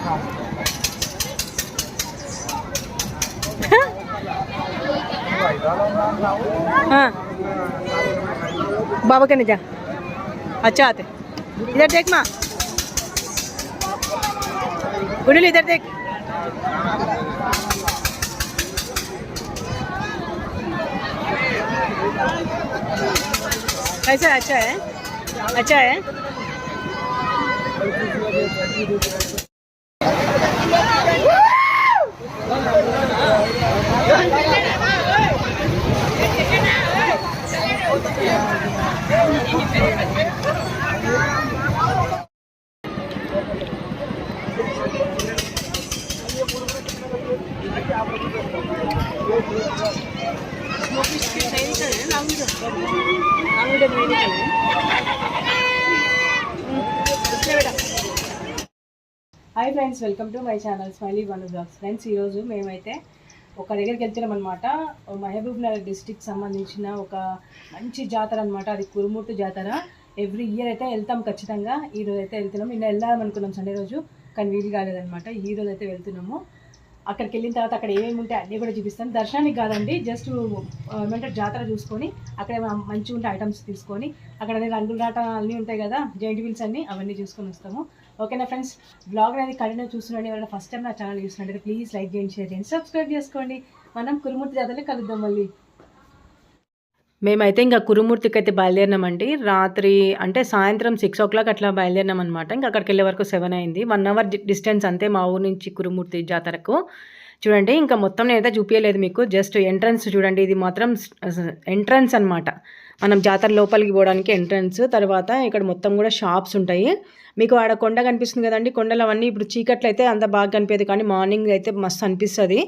हाँ बाबा के नहीं जा। अच्छा आते इधर देख माँ, गुडली इधर देख। कैसा है? अच्छा है, अच्छा है। Hi friends, welcome to my channel smiley one blogs. Friends, ఈరోజు మేమైతే ఒక దగ్గరికి వెళ్తున్నాం అనమాట. మహబూబ్ నగర్ డిస్టిక్ సంబంధించిన ఒక మంచి జాతర అనమాట. అది కురుమూర్తి జాతర. ఎవ్రీ ఇయర్ అయితే వెళ్తాం ఖచ్చితంగా. ఈరోజు అయితే వెళ్తున్నాం. నిన్న వెళ్దాం అనుకున్నాం సండే రోజు, కానీ వీలు కాలేదనమాట. ఈరోజు అయితే వెళ్తున్నాము. అక్కడికి వెళ్ళిన తర్వాత అక్కడ ఏమేమి ఉంటాయి అన్నీ కూడా చూపిస్తాను. దర్శనానికి కాదండి, జస్ట్ ఏమంటారు జాతర చూసుకొని అక్కడ మంచిగా ఉంటే ఐటమ్స్ తీసుకొని అక్కడ రంగుల రాట అన్నీ ఉంటాయి కదా, జైంట్ వీల్స్ అన్నీ, అవన్నీ చూసుకొని వస్తాము. ఓకేనా ఫ్రెండ్స్, బ్లాగ్ అనేది కంటిన్యూ చూస్తున్నాండి. ఎవరైనా ఫస్ట్ టైం నా ఛానల్ చూస్తున్నట్టు ప్లీజ్ లైక్ చేయండి, షేర్ చేయండి, సబ్స్క్రైబ్ చేసుకోండి. మనం కురుమూర్తి జాతరలో కలుద్దాం మళ్ళీ. మేమైతే ఇంకా కురుమూర్తికి అయితే బయలుదేరినామండి. రాత్రి అంటే సాయంత్రం 6 o'clock అట్లా బయలుదేరినాం అనమాట. ఇంకా అక్కడికి వెళ్ళే వరకు 7 అయింది. 1 hour డిస్టెన్స్ అంతే మా ఊరు నుంచి కురుమూర్తి జాతరకు. చూడండి, ఇంకా మొత్తం నేనైతే చూపించలేదు మీకు, జస్ట్ ఎంట్రన్స్ చూడండి. ఇది మాత్రం ఎంట్రన్స్ అనమాట. మనం జాతర లోపలికి పోవడానికి ఎంట్రన్స్. తర్వాత ఇక్కడ మొత్తం కూడా షాప్స్ ఉంటాయి. మీకు ఆడ కొండ కనిపిస్తుంది కదండి, కొండలు అవన్నీ ఇప్పుడు చీకట్లు అయితే అంత బాగా కనిపించదు, కానీ మార్నింగ్ అయితే మస్తు అనిపిస్తుంది.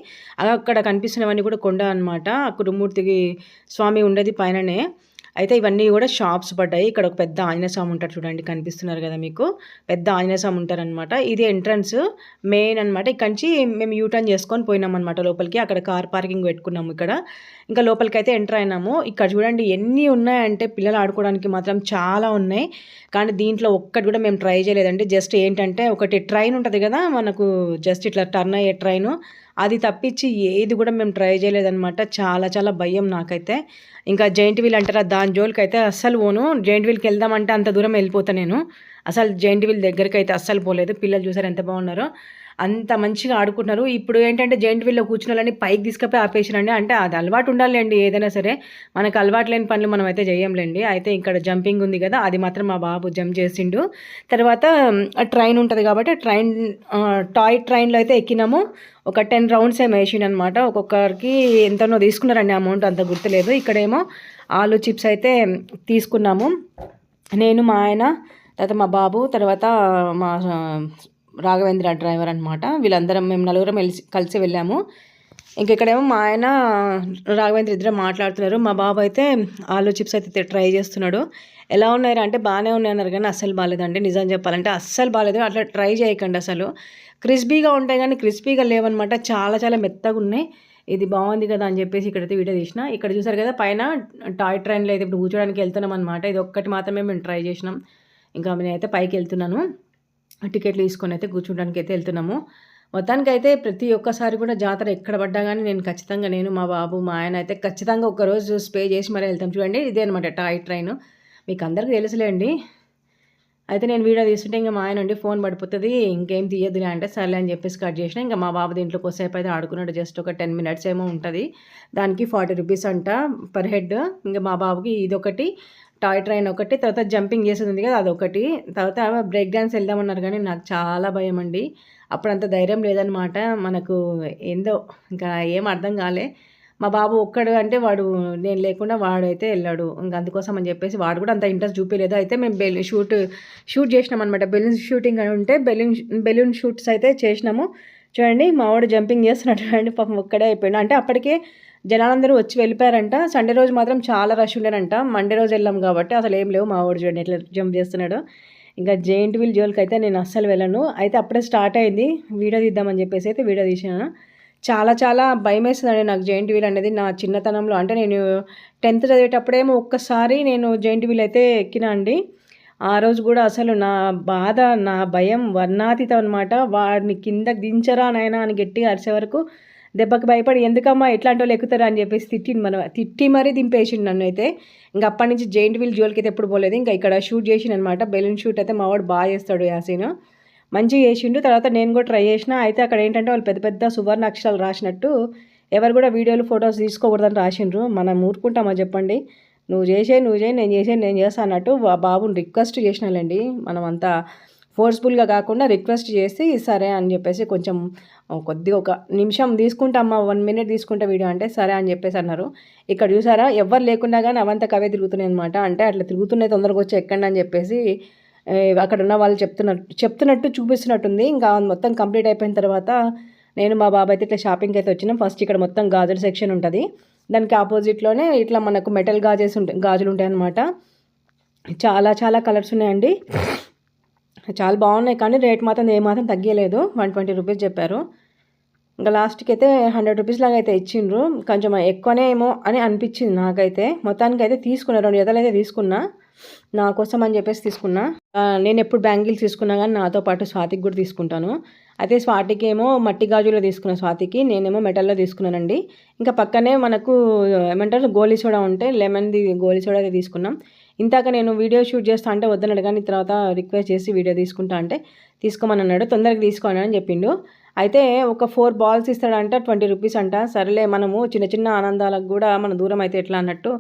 అక్కడ కనిపిస్తున్నవన్నీ కూడా కొండ అనమాట. కురుమూర్తికి స్వామి ఉండేది పైననే. అయితే ఇవన్నీ కూడా షాప్స్ పడ్డాయి. ఇక్కడ ఒక పెద్ద ఆంజనేయ స్వామి ఉంటారు చూడండి, కనిపిస్తున్నారు కదా మీకు, పెద్ద ఆంజనేయ స్వామి ఉంటారనమాట. ఇది ఎంట్రన్స్ మెయిన్ అనమాట. ఇక్కడి నుంచి మేము యూటర్న్ చేసుకొని పోయినాం అనమాట లోపలికి. అక్కడ కార్ పార్కింగ్ పెట్టుకున్నాము. ఇక్కడ ఇంకా లోపలికి అయితే ఎంటర్ అయినాము. ఇక్కడ చూడండి ఎన్ని ఉన్నాయంటే పిల్లలు ఆడుకోవడానికి మాత్రం చాలా ఉన్నాయి. కానీ దీంట్లో ఒక్కటి కూడా మేము ట్రై చేయలేదండి. జస్ట్ ఏంటంటే ఒకటి ట్రైన్ ఉంటుంది కదా మనకు, జస్ట్ ఇట్లా టర్న్ అయ్యే ట్రైను, అది తప్పించి ఏది కూడా మేము ట్రై చేయలేదన్నమాట. చాలా చాలా భయం నాకైతే. ఇంకా జైంట్ వీల్ అంటారా, దాని జోలికి అయితే అస్సలు పోను. జైంట్ వీల్కి వెళ్దామంటే అంత దూరం వెళ్ళిపోతాను నేను. అసలు జైంట్ వీల్ దగ్గరికి అయితే అస్సలు పోలేదు. పిల్లలు చూసారు ఎంత బాగున్నారో, అంత మంచిగా ఆడుకుంటున్నారు. ఇప్పుడు ఏంటంటే జైంట్ వీల్లో కూర్చున్న వాళ్ళని పైకి తీసుకుపోయి ఆపేసిరండి. అంటే అది అలవాటు ఉండాలండి, ఏదైనా సరే మనకు అలవాటు లేని పనులు మనం అయితే చేయంలేండి. అయితే ఇక్కడ జంపింగ్ ఉంది కదా, అది మాత్రం మా బాబు జంప్ చేసిండు. తర్వాత ట్రైన్ ఉంటుంది కాబట్టి టాయ్ ట్రైన్లో అయితే ఎక్కినాము. ఒక 10 rounds ఏమో వేసిండు అనమాట. ఒక్కొక్కరికి ఎంతనో తీసుకున్నారండి అమౌంట్, అంత గుర్తులేదు. ఇక్కడేమో ఆలు చిప్స్ అయితే తీసుకున్నాము, నేను, మా ఆయన, తర్వాత మా బాబు, తర్వాత మా రాఘవేంద్ర డ్రైవర్ అనమాట. వీళ్ళందరం మేము నలుగురం కలిసి వెళ్ళాము. ఇంకెక్కడేమో మా ఆయన రాఘవేంద్ర ఇద్దరు మాట్లాడుతున్నారు. మా బాబు అయితే ఆలు చిప్స్ అయితే ట్రై చేస్తున్నాడు. ఎలా ఉన్నాయరా అంటే బాగానే ఉన్నాయన్నారు, కానీ అస్సలు బాగాలేదండి. నిజం చెప్పాలంటే అస్సలు బాగాలేదు. అట్లా ట్రై చేయకండి. అసలు క్రిస్పీగా ఉంటాయి కానీ క్రిస్పీగా లేవన్నమాట. చాలా చాలా మెత్తగా ఉన్నాయి. ఇది బాగుంది కదా అని చెప్పేసి ఇక్కడైతే వీడియో తీసిన. ఇక్కడ చూసారు కదా పైన టాయ్ ట్రైన్లో అయితే ఇప్పుడు కూర్చోడానికి వెళ్తున్నాం అనమాట. ఇది ఒక్కటి మాత్రమే మేము ట్రై చేసినాం. ఇంకా నేనైతే పైకి వెళ్తున్నాను. టికెట్లు తీసుకొని అయితే కూర్చోడానికి అయితే వెళ్తున్నాము. మొత్తానికి అయితే ప్రతి ఒక్కసారి కూడా జాతర ఎక్కడ పడ్డా కానీ నేను మా బాబు మా ఆయన అయితే ఖచ్చితంగా ఒక్కరోజు స్టే చేసి మరీ వెళ్తాం. చూడండి ఇదే అనమాట టాయ్ ట్రైన్, మీకు అందరికీ తెలుసులేండి. అయితే నేను వీడియో తీసుకుంటే ఇంకా మా ఆయన నుండి ఫోన్ పడిపోతుంది, ఇంకేం తీయద్దులే అంటే సర్లే అని చెప్పేసి కట్ చేసిన. ఇంకా మా బాబు దీంట్లో కొద్దిసేపు అయితే ఆడుకున్నాడు. జస్ట్ ఒక 10 minutes ఏమో ఉంటుంది. దానికి 40 rupees అంట పర్ హెడ్. ఇంకా మా బాబుకి ఇదొకటి, టాయ్ ట్రైన్ ఒకటి, తర్వాత జంపింగ్ చేసేది ఉంది కదా అదొకటి, తర్వాత బ్రేక్ డ్యాన్స్ వెళ్దామన్నారు. కానీ నాకు చాలా భయం అండి, అప్పుడంత ధైర్యం లేదనమాట. మనకు ఏందో ఇంకా ఏం అర్థం కాలే. మా బాబు ఒక్కడు అంటే వాడు, నేను లేకుండా వాడైతే వెళ్ళాడు. ఇంకా అందుకోసం అని చెప్పేసి వాడు కూడా అంత ఇంట్రెస్ట్ చూపించలేదు. అయితే మేము షూట్ చేసినాం అనమాట. బెలూన్ షూటింగ్ అని ఉంటే బెలూన్ షూట్స్ అయితే చేసినాము. చూడండి మా వాడు జంపింగ్ చేస్తున్నాడు చూడండి, పాపం ఒక్కడే అయిపోయాడు. అంటే అప్పటికే జనాలందరూ వచ్చి వెళ్ళిపోయారంట. సండే రోజు మాత్రం చాలా రష్ ఉండేనంట. మండే రోజు వెళ్ళాం కాబట్టి అసలు ఏం లేవు. మా వాడు చూడండి ఎట్లా జంప్ చేస్తున్నాడు. ఇంకా జైంట్ వీల్ జోలికి అయితే నేను అస్సలు వెళ్ళను. అయితే అప్పుడే స్టార్ట్ అయింది, వీడియో తీద్దామని చెప్పేసి అయితే వీడియో తీసాను. చాలా చాలా భయం వేస్తుందండి నాకు జైంట్ వీల్ అనేది. నా చిన్నతనంలో అంటే నేను 10th చదివేటప్పుడేమో ఒక్కసారి నేను జైంట్ వీల్ అయితే ఎక్కినా అండి. ఆ రోజు కూడా అసలు నా బాధ, నా భయం వర్ణాతీతం అనమాట. వాడిని కిందకి దించరా నాయనా అని గట్టిగా అరిసే వరకు దెబ్బకి భయపడి ఎందుకమ్మా ఎట్లాంటోళ్ళు ఎక్కుతారా అని చెప్పేసి తిట్టి మరీ దింపేసిండు నన్ను అయితే. ఇంకా అప్పటి నుంచి జెయింట్ వీల్ జోలికి అయితే ఎప్పుడు పోలేదు. ఇంకా ఇక్కడ షూట్ చేసిండనమాట. బెలూన్ షూట్ అయితే మావాడు బాగా చేస్తాడు యాసీన్. మంచిగా చేసిండు. తర్వాత నేను కూడా ట్రై చేసిన. అయితే అక్కడ ఏంటంటే వాళ్ళు పెద్ద పెద్ద సువర్ణ అక్షరాలు రాసినట్టు ఎవరు కూడా వీడియోలు ఫొటోస్ తీసుకోకూడదని రాసిండ్రు. మనం ఊరుకుంటామా చెప్పండి. నువ్వు చేయి నేను నేను చేస్తా అన్నట్టు బాబుని రిక్వెస్ట్ చేసినాలండి. మనం అంతా ఫోర్స్ఫుల్గా కాకుండా రిక్వెస్ట్ చేసి సరే అని చెప్పేసి కొంచెం కొద్దిగా ఒక నిమిషం తీసుకుంటామ్మా 1 మినిట్ తీసుకుంటా వీడియో అంటే సరే అని చెప్పేసి అన్నారు. ఇక్కడ చూసారా ఎవ్వరు లేకుండా కానీ అవంతా కవే తిరుగుతున్నాయి అనమాట. అంటే అట్లా తిరుగుతున్నాయి తొందరగా వచ్చి ఎక్కండి అని చెప్పేసి అక్కడ ఉన్న వాళ్ళు చెప్తున్నట్టు చూపిస్తున్నట్టుంది. ఇంకా మొత్తం కంప్లీట్ అయిపోయిన తర్వాత నేను మా బాబాయ్ అయితే ఇట్లా షాపింగ్కి అయితే వచ్చినాం. ఫస్ట్ ఇక్కడ మొత్తం గాజుల సెక్షన్ ఉంటుంది. దానికి ఆపోజిట్లోనే ఇట్లా మనకు మెటల్ గాజులు ఉంటాయి అన్నమాట. చాలా చాలా కలర్స్ ఉన్నాయండి. చాలా బాగున్నాయి కానీ రేట్ మాత్రం ఏమాత్రం తగ్గలేదు. 120 రూపీస్ చెప్పారు. ఇంకా లాస్ట్కి అయితే 100 రూపీస్ లాగా అయితే ఇచ్చిండ్రు. కొంచెం ఎక్కువనే ఏమో అని అనిపించింది నాకైతే. మొత్తానికి అయితే తీసుకున్నా, 2 జతలు అయితే తీసుకున్నా నా కోసం అని చెప్పేసి తీసుకున్నా. నేను ఎప్పుడు బ్యాంగిల్స్ తీసుకున్నా కానీ నాతో పాటు స్వాతికి కూడా తీసుకుంటాను. అయితే స్వాతికి ఏమో మట్టి గాజులో తీసుకున్న స్వాతికి, నేనేమో మెటల్లో తీసుకున్నానండి. ఇంకా పక్కనే మనకు ఏమంటారు గోలీ సోడా ఉంటే లెమన్ది గోలీ సోడా అయితే తీసుకున్నాం. ఇంతాక నేను వీడియో షూట్ చేస్తా అంటే వద్దన్నాడు కానీ తర్వాత రిక్వెస్ట్ చేసి వీడియో తీసుకుంటా అంటే తీసుకోమని అన్నాడు. తొందరగా తీసుకోండి అని చెప్పిండు. అయితే ఒక 4 బాల్స్ ఇస్తాడంట, 20 రూపీస్ అంట. సరేలే మనము చిన్న చిన్న ఆనందాలకు కూడా మన దూరం అయితే ఎట్లా అన్నట్టు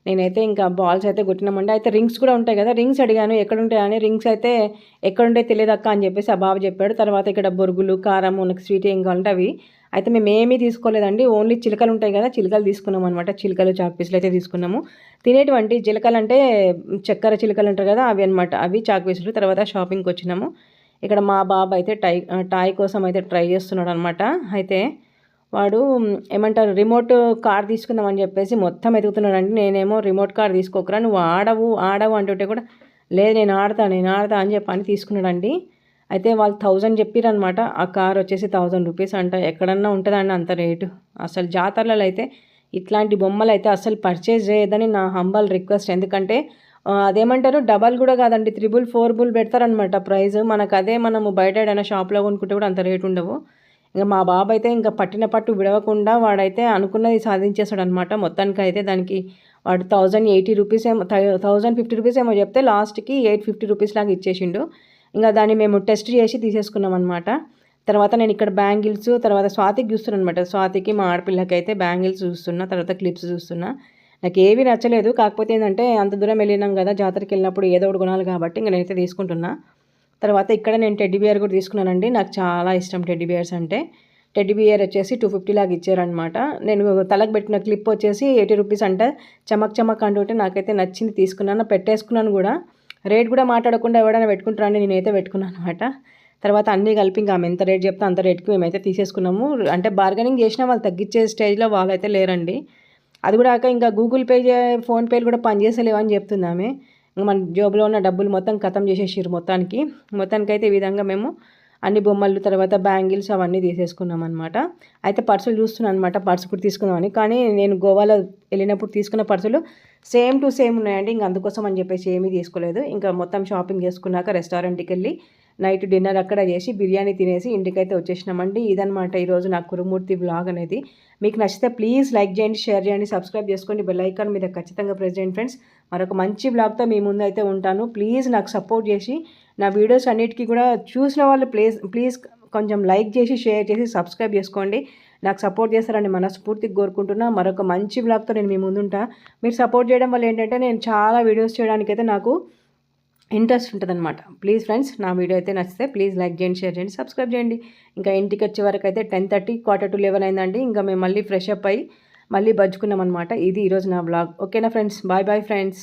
నేనైతే ఇంకా బాల్స్ అయితే కొట్టినామండి. అయితే రింగ్స్ కూడా ఉంటాయి కదా, రింగ్స్ అడిగాను ఎక్కడుంటాయని. రింగ్స్ అయితే ఎక్కడుంటాయి తెలియదు అక్క అని చెప్పేసి ఆ బాబు చెప్పాడు. తర్వాత ఇక్కడ బొరుగులు, కారం, మనకు స్వీట్ ఏం కావాలంటే అవి. అయితే మేము ఏమీ తీసుకోలేదండి. ఓన్లీ చిలకలు ఉంటాయి కదా, చిలకలు తీసుకున్నాం అనమాట. చిలకలు చాక్ పీసులు అయితే తీసుకున్నాము. తినేటువంటి చిలకలు అంటే చక్కెర చిలకలు అంటారు కదా, అవి అనమాట. అవి చాక్ పీసులు. తర్వాత షాపింగ్కి వచ్చినాము. ఇక్కడ మా బాబు అయితే టాయ్ కోసం అయితే ట్రై చేస్తున్నాడు అనమాట. అయితే వాడు ఏమంటారు రిమోట్ కార్ తీసుకుందామని చెప్పేసి మొత్తం ఎదుగుతున్నాడండి. నేనేమో రిమోట్ కార్ తీసుకోకరా, నువ్వు ఆడవు అంటుంటే కూడా లేదు నేను ఆడతా అని చెప్పని తీసుకున్నాడండి. అయితే వాళ్ళు 1000 చెప్పిరనమాట. ఆ కార్ వచ్చేసి 1000 రూపీస్ అంట. ఎక్కడన్నా ఉంటుందండి అంత రేటు. అసలు జాతరలలో అయితే ఇట్లాంటి బొమ్మలు అయితే అసలు పర్చేజ్ చేయదని నా హంబల్ రిక్వెస్ట్. ఎందుకంటే అదేమంటారు డబల్ కూడా కాదండి, 3 4 పెడతారనమాట ప్రైజ్. మనకు అదే మనము బయట ఏదైనా షాప్లో కొనుక్కుంటే కూడా అంత రేటు ఉండవు. ఇంకా మా బాబు అయితే ఇంకా పట్టిన పట్టు విడవకుండా వాడైతే అనుకున్నది సాధించేస్తాడు అనమాట. మొత్తానికి అయితే దానికి వాడు 1080 రూపీస్ ఏమో 1050 రూపీస్ ఏమో చెప్తే లాస్ట్కి 850 రూపీస్ లాగా ఇచ్చేసిండు. ఇంకా దాన్ని మేము టెస్ట్ చేసి తీసేసుకున్నాం అనమాట. తర్వాత నేను ఇక్కడ బ్యాంగిల్స్, తర్వాత స్వాతికి చూస్తున్నాను అనమాట. స్వాతికి మా ఆడపిల్లకి అయితే బ్యాంగిల్స్ చూస్తున్నా, తర్వాత క్లిప్స్ చూస్తున్నా. నాకు ఏవి నచ్చలేదు. కాకపోతే ఏంటంటే అంత దూరం వెళ్ళినాం కదా, జాతరకి వెళ్ళినప్పుడు ఏదో ఒకటి కొనాలి కాబట్టి ఇంకా నేనైతే తీసుకుంటున్నా. తర్వాత ఇక్కడ నేను టెడ్డీ బియర్ కూడా తీసుకున్నానండి. నాకు చాలా ఇష్టం టెడ్డీ బియర్స్ అంటే. టెడ్డీ బియర్ వచ్చేసి 250 లాగా ఇచ్చారనమాట. నేను తలకు పెట్టిన క్లిప్ వచ్చేసి 80 రూపీస్ అంటే చమక్ అంటుంటే నాకైతే నచ్చింది, తీసుకున్నాను, పెట్టేసుకున్నాను కూడా. రేట్ కూడా మాట్లాడకుండా ఎవడైనా పెట్టుకుంటారని నేనైతే పెట్టుకున్నాను అనమాట. తర్వాత అన్నీ కలిపి ఇంకా ఆమె ఎంత రేట్ చెప్తే అంత రేట్కి మేమైతే తీసేసుకున్నాము. అంటే బార్గెనింగ్ చేసినా వాళ్ళు తగ్గించే స్టేజ్లో వాళ్ళైతే లేరండి. అది కూడా ఇంకా గూగుల్ పే, ఫోన్పేలు కూడా పనిచేసలేవు అని చెప్తుంది ఆమె. మన జోబులో ఉన్న డబ్బులు మొత్తం ఖతం చేసేసారు మొత్తానికైతే ఈ విధంగా మేము అన్ని బొమ్మలు, తర్వాత బ్యాంగిల్స్ అవన్నీ తీసేసుకున్నాం అనమాట. అయితే పర్సులు చూస్తున్నాను అనమాట, పర్సు కూడా తీసుకుందామని. కానీ నేను గోవాలో వెళ్ళినప్పుడు తీసుకున్న పర్సులు సేమ్ టు సేమ్ ఉన్నాయండి. ఇంకా అందుకోసం అని చెప్పేసి ఏమీ తీసుకోలేదు. ఇంకా మొత్తం షాపింగ్ చేసుకున్నాక రెస్టారెంట్కి వెళ్ళి నైట్ డిన్నర్ అక్కడ చేసి బిర్యానీ తినేసి ఇంటికైతే వచ్చేసినామండి. ఇదనమాట ఈరోజు నా కురుమూర్తి వ్లాగ్ అనేది. మీకు నచ్చితే ప్లీజ్ లైక్ చేయండి, షేర్ చేయండి, సబ్స్క్రైబ్ చేసుకోండి, బెల్ ఐకాన్ మీద ఖచ్చితంగా ప్రెస్ చేయండి ఫ్రెండ్స్. మరొక మంచి వ్లాగ్తో మీ ముందు అయితే ఉంటాను. ప్లీజ్ నాకు సపోర్ట్ చేసి నా వీడియోస్ అన్నిటికీ కూడా చూసిన వాళ్ళు ప్లీజ్ కొంచెం లైక్ చేసి, షేర్ చేసి, సబ్స్క్రైబ్ చేసుకోండి. నాకు సపోర్ట్ చేస్తారని మనస్ఫూర్తిగా కోరుకుంటున్నా. మరొక మంచి వ్లాగ్తో నేను మీ ముందుంటా. మీరు సపోర్ట్ చేయడం వల్ల ఏంటంటే నేను చాలా వీడియోస్ చేయడానికైతే నాకు ఇంట్రెస్ట్ ఉంటుందన్నమాట. ప్లీజ్ ఫ్రెండ్స్, నా వీడియో అయితే నచ్చితే ప్లీజ్ లైక్ చేయండి, షేర్ చేయండి, సబ్స్క్రైబ్ చేయండి. ఇంకా ఇంటికి వచ్చే వరకు అయితే 10:30 11 అయిందండి. ఇంకా మేము మళ్ళీ ఫ్రెష్ అప్ అయ్యి మళ్ళీ బజ్జుకున్నాం అనమాట. ఇది ఈరోజు నా వ్లాగ్. ఓకేనా ఫ్రెండ్స్, బాయ్ ఫ్రెండ్స్.